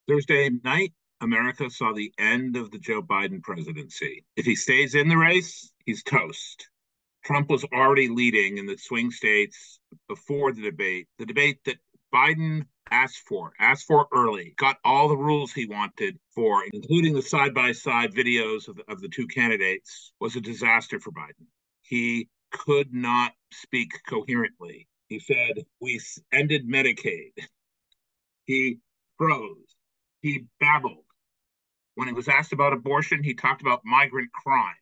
Thursday night, America saw the end of the Joe Biden presidency. If he stays in the race, he's toast. Trump was already leading in the swing states before the debate that Biden asked for early, got all the rules he wanted for, including the side by side videos of the two candidates, was a disaster for Biden. He could not speak coherently. He said, "We ended Medicaid." He froze. He babbled. When he was asked about abortion, he talked about migrant crime,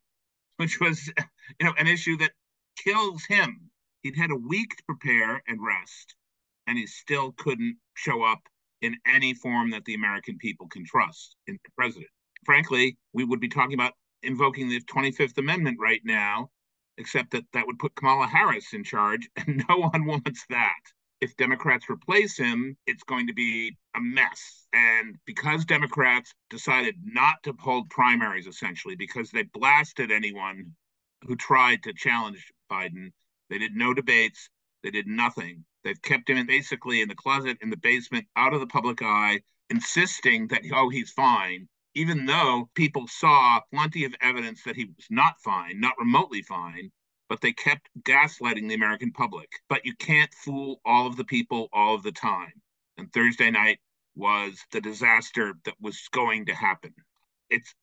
which was, an issue that kills him. He'd had a week to prepare and rest, and he still couldn't show up in any form that the American people can trust in the president. Frankly, we would be talking about invoking the 25th Amendment right now, except that that would put Kamala Harris in charge, and no one wants that. If Democrats replace him, it's going to be a mess. And because Democrats decided not to hold primaries, essentially, because they blasted anyone who tried to challenge Biden, they did no debates, they did nothing. They've kept him basically in the closet, in the basement, out of the public eye, insisting that, oh, he's fine, even though people saw plenty of evidence that he was not fine, not remotely fine, but they kept gaslighting the American public. But you can't fool all of the people all of the time. And Thursday night was the disaster that was going to happen. It's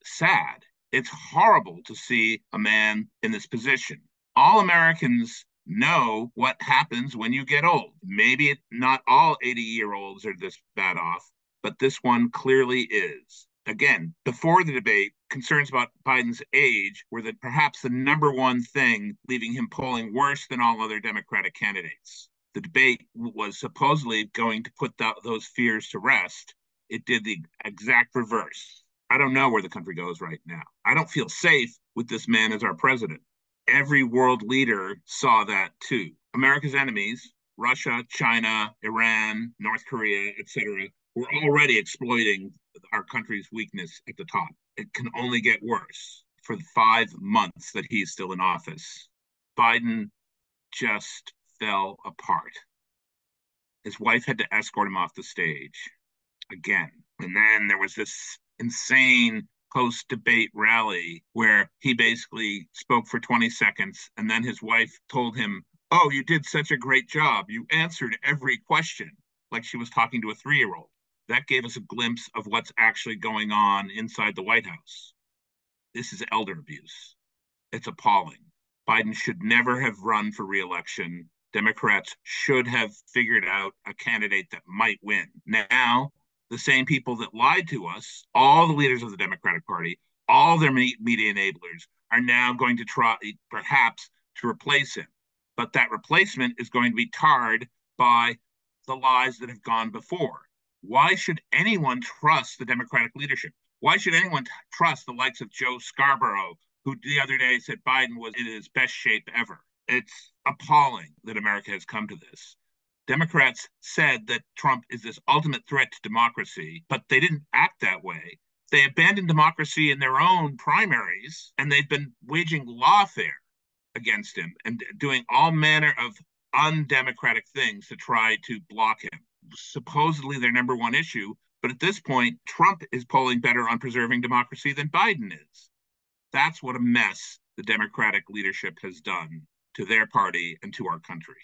sad. It's horrible to see a man in this position. All Americans know what happens when you get old. Maybe not all 80-year-olds are this bad off, but this one clearly is. Again, before the debate, concerns about Biden's age were that perhaps the number one thing leaving him polling worse than all other Democratic candidates. The debate was supposedly going to put those fears to rest. It did the exact reverse. I don't know where the country goes right now. I don't feel safe with this man as our president. Every world leader saw that too. America's enemies, Russia, China, Iran, North Korea, etc., were already exploiting our country's weakness at the top. It can only get worse for the 5 months that he's still in office. Biden just fell apart. His wife had to escort him off the stage again. And then there was this insane post-debate rally where he basically spoke for 20 seconds, and then his wife told him, "Oh, you did such a great job. You answered every question," like she was talking to a 3-year-old. That gave us a glimpse of what's actually going on inside the White House. This is elder abuse. It's appalling. Biden should never have run for re-election. Democrats should have figured out a candidate that might win. Now, the same people that lied to us, all the leaders of the Democratic Party, all their media enablers, are now going to try, perhaps, to replace him. But that replacement is going to be tarred by the lies that have gone before. Why should anyone trust the Democratic leadership? Why should anyone trust the likes of Joe Scarborough, who the other day said Biden was in his best shape ever? It's appalling that America has come to this. Democrats said that Trump is this ultimate threat to democracy, but they didn't act that way. They abandoned democracy in their own primaries, and they've been waging lawfare against him and doing all manner of undemocratic things to try to block him. Supposedly their number one issue, but at this point, Trump is polling better on preserving democracy than Biden is. That's what a mess the Democratic leadership has done to their party and to our country.